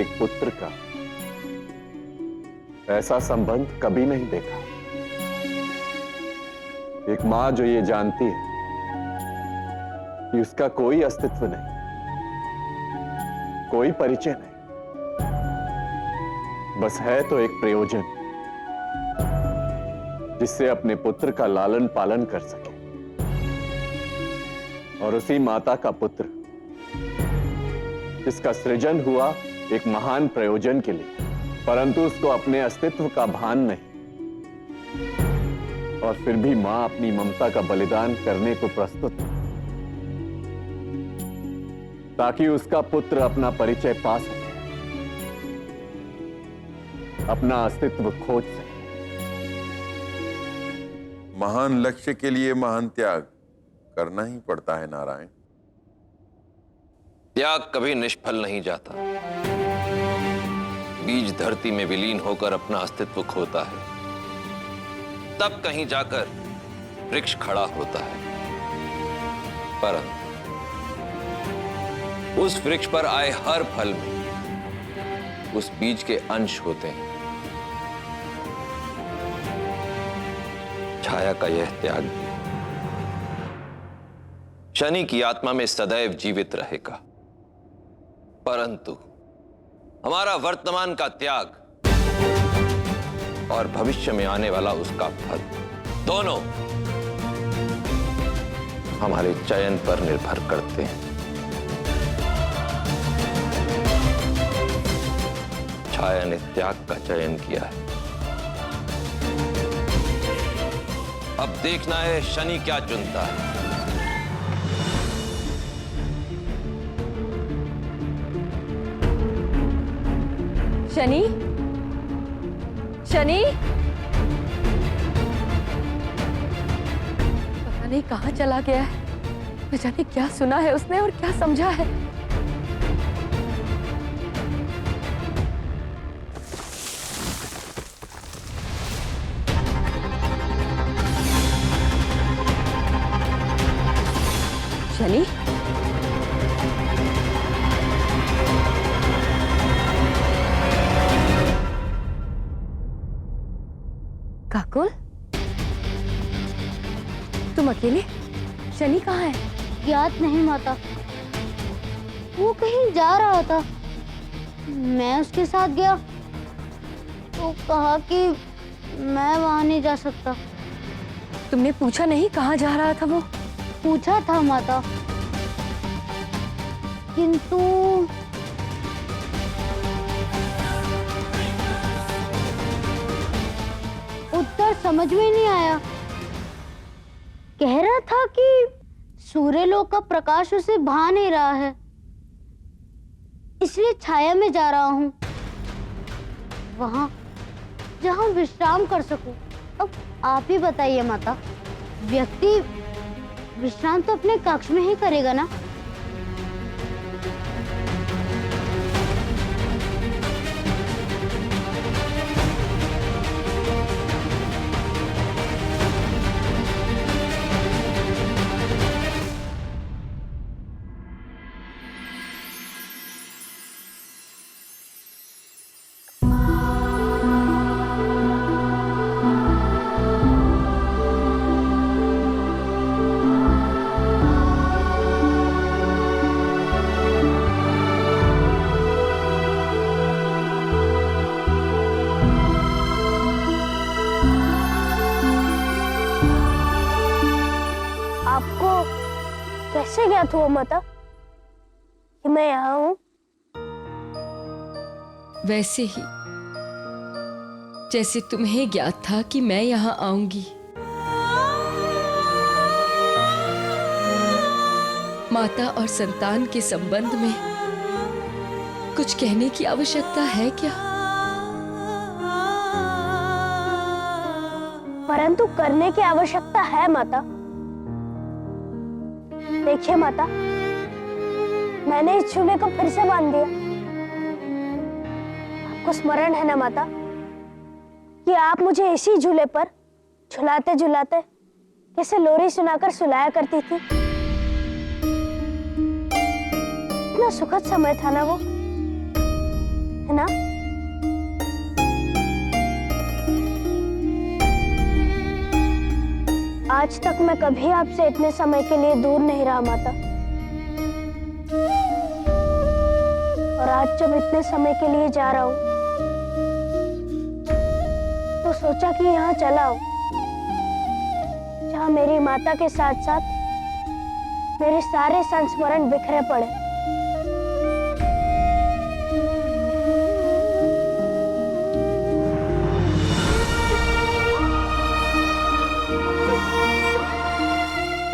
एक पुत्र का ऐसा संबंध कभी नहीं देखा। एक मां जो ये जानती है कि उसका कोई अस्तित्व नहीं, कोई परिचय नहीं, बस है तो एक प्रयोजन जिससे अपने पुत्र का लालन पालन कर सके। और उसी माता का पुत्र जिसका सृजन हुआ एक महान प्रयोजन के लिए, परंतु उसको अपने अस्तित्व का भान नहीं, और फिर भी मां अपनी ममता का बलिदान करने को प्रस्तुत है ताकि उसका पुत्र अपना परिचय पा सके, अपना अस्तित्व खोज सके। महान लक्ष्य के लिए महान त्याग करना ही पड़ता है नारायण। त्याग कभी निष्फल नहीं जाता। बीज धरती में विलीन होकर अपना अस्तित्व खोता है, तब कहीं जाकर वृक्ष खड़ा होता है। परंतु उस वृक्ष पर आए हर फल में उस बीज के अंश होते हैं। छाया का यह त्याग भी शनि की आत्मा में सदैव जीवित रहेगा, परंतु हमारा वर्तमान का त्याग और भविष्य में आने वाला उसका फल दोनों हमारे चयन पर निर्भर करते हैं। छाया ने त्याग का चयन किया है, अब देखना है शनि क्या चुनता है। शनि, शनि, पता नहीं कहां चला गया है। न जाने क्या सुना है उसने और क्या समझा है। शनि, काकुल, तुम अकेले? शनि कहाँ है? याद नहीं माता, वो कहीं जा रहा था, मैं उसके साथ गया तो कहा कि मैं वहां नहीं जा सकता। तुमने पूछा नहीं कहाँ जा रहा था वो? पूछा था माता, किंतु उत्तर समझ में नहीं आया। कह रहा था कि सूर्यलोक का प्रकाश उसे भा नहीं रहा है, इसलिए छाया में जा रहा हूं, वहां जहां विश्राम कर सकूं। अब आप ही बताइए माता, व्यक्ति विश्राम तो अपने कक्ष में ही करेगा ना? कैसे ज्ञात हुआ माता कि मैं यहाँ हूँ? वैसे ही जैसे तुम्हें ज्ञात था कि मैं यहाँ आऊंगी। माता और संतान के संबंध में कुछ कहने की आवश्यकता है क्या? परंतु करने की आवश्यकता है माता। देखिए माता, मैंने इस झूले को फिर से बांध दिया। आपको स्मरण है ना माता कि आप मुझे इसी झूले पर झुलाते झुलाते कैसे लोरी सुनाकर सुलाया करती थी। इतना सुखद समय था ना वो। है ना? आज तक मैं कभी आपसे इतने समय के लिए दूर नहीं रहा माता, और आज जब इतने समय के लिए जा रहा हूं तो सोचा कि यहाँ चला हूं जहाँ मेरी माता के साथ साथ मेरे सारे संस्मरण बिखरे पड़े।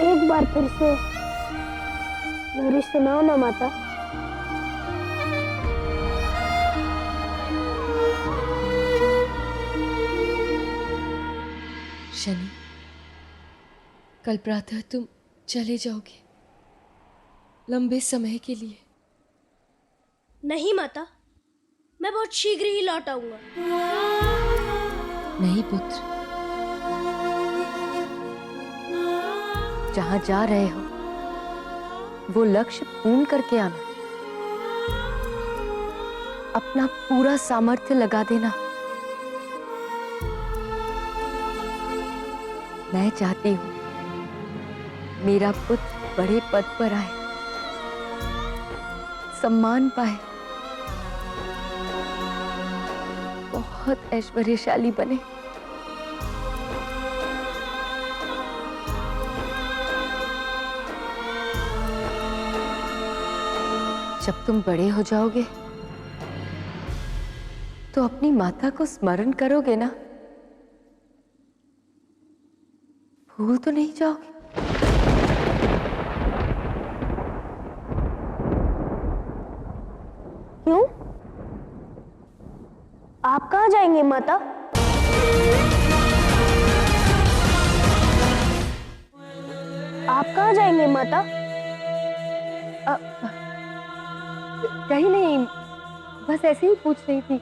एक बार फिर से लोरी सुनाओ ना माता। शनि, कल प्रातः तुम चले जाओगे लंबे समय के लिए। नहीं माता, मैं बहुत शीघ्र ही लौट आऊंगा। नहीं पुत्र, जहां जा रहे हो वो लक्ष्य पूर्ण करके आना। अपना पूरा सामर्थ्य लगा देना। मैं चाहती हूं मेरा पुत्र बड़े पद पर आए, सम्मान पाए, बहुत ऐश्वर्यशाली बने। जब तुम बड़े हो जाओगे तो अपनी माता को स्मरण करोगे ना? भूल तो नहीं जाओगे? क्यों? आप कहाँ जाएंगे माता? आप कहाँ जाएंगे माता? कहीं नहीं, बस ऐसे ही पूछ रही थी।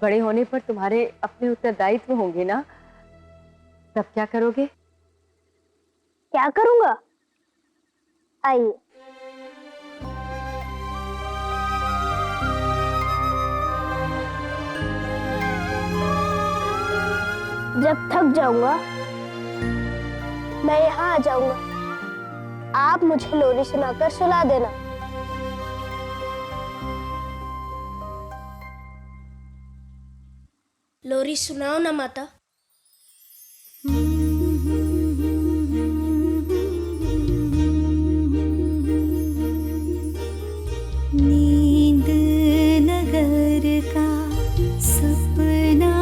बड़े होने पर तुम्हारे अपने उत्तरदायित्व होंगे ना, तब क्या करोगे? क्या करूंगा? आइए। जब थक जाऊंगा मैं यहाँ आ जाऊंगा। आप मुझे लोरी सुनाकर सुला देना। लोरी सुनाओ ना माता। नींद नगर का सपना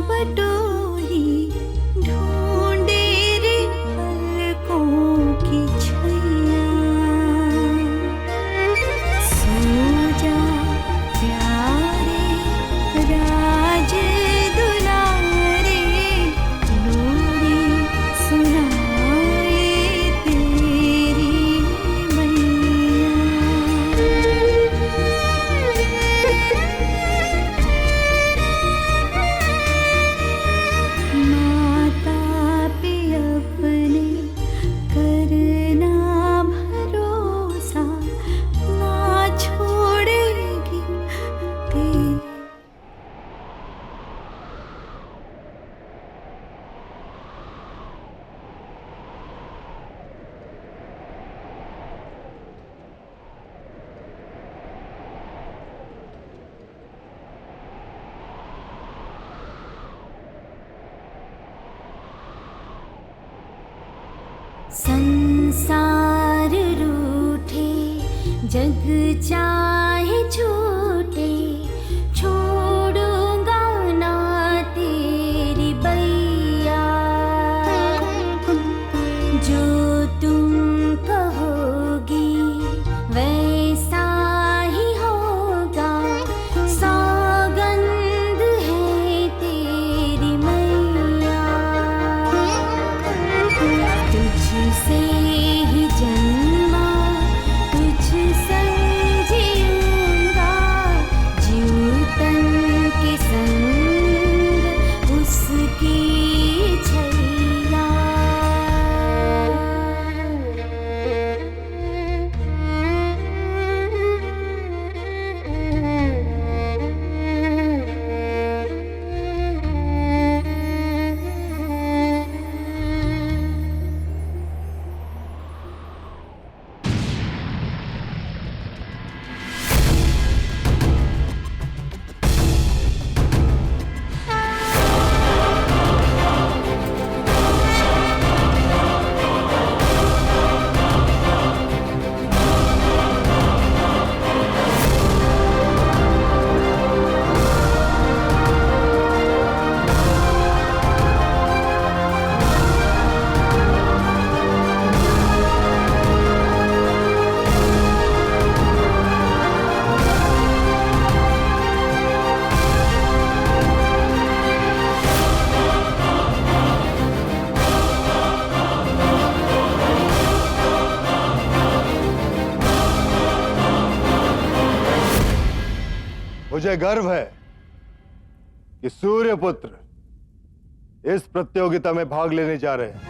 बटोही ढूंढे रे पलकों की छैया। सो जा प्यारे राज दुलारे, लोरी सुनाए तेरी मैया। माता पे अपने करना भरोसा, ना छोड़ेगी तेरी। संसार रूठे जग चाहे छूटे, छोड़ूंगा ना तेरी बैया। जो तुम कहोगी वैसा ही होगा, सौगंध है तेरी मैया। तुझसे ही जन्मा तुझ संग जीऊंगा, मुझे गर्व है कि सूर्यपुत्र इस प्रतियोगिता में भाग लेने जा रहे हैं।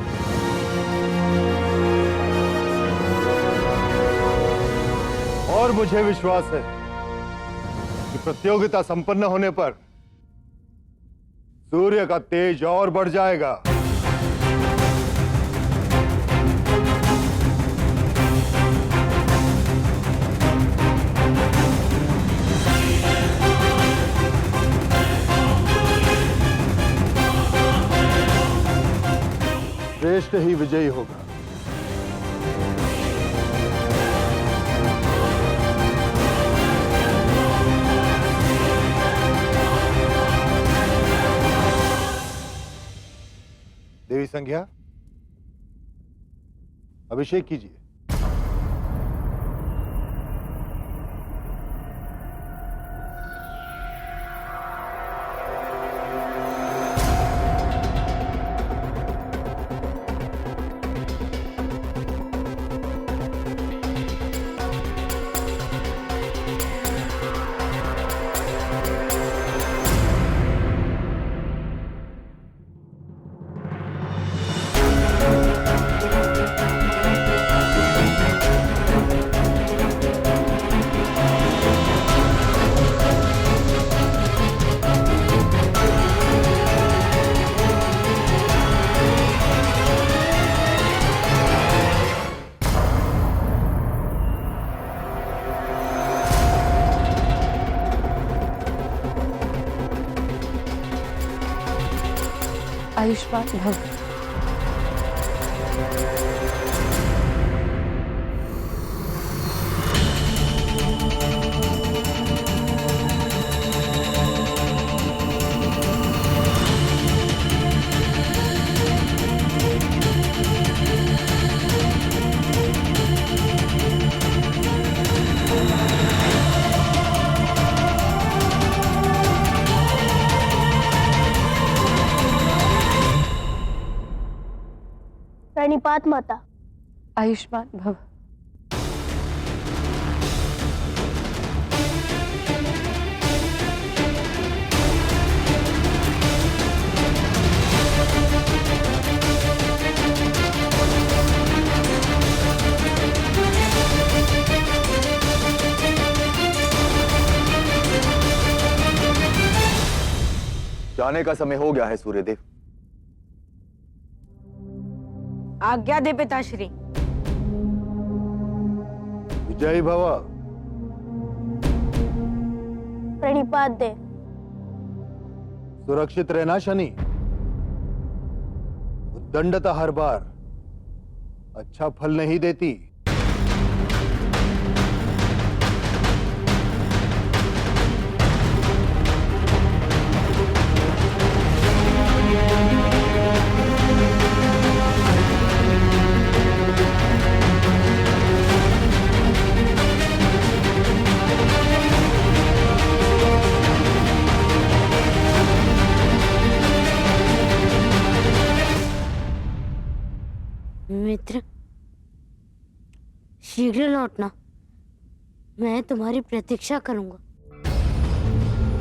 और मुझे विश्वास है कि प्रतियोगिता संपन्न होने पर सूर्य का तेज और बढ़ जाएगा। श्रेष्ठ ही विजयी होगा। देवी संज्ञा, अभिषेक कीजिए। आयुष्मान भव। प्रणिपात माता। आयुष्मान भव। जाने का समय हो गया है सूर्यदेव। आज्ञा दे पिताश्री। विजयी भव। प्रणिपात दे। सुरक्षित रहना शनि। उद्दंडता हर बार अच्छा फल नहीं देती। मित्र, शीघ्र लौटना। मैं तुम्हारी प्रतीक्षा करूंगा।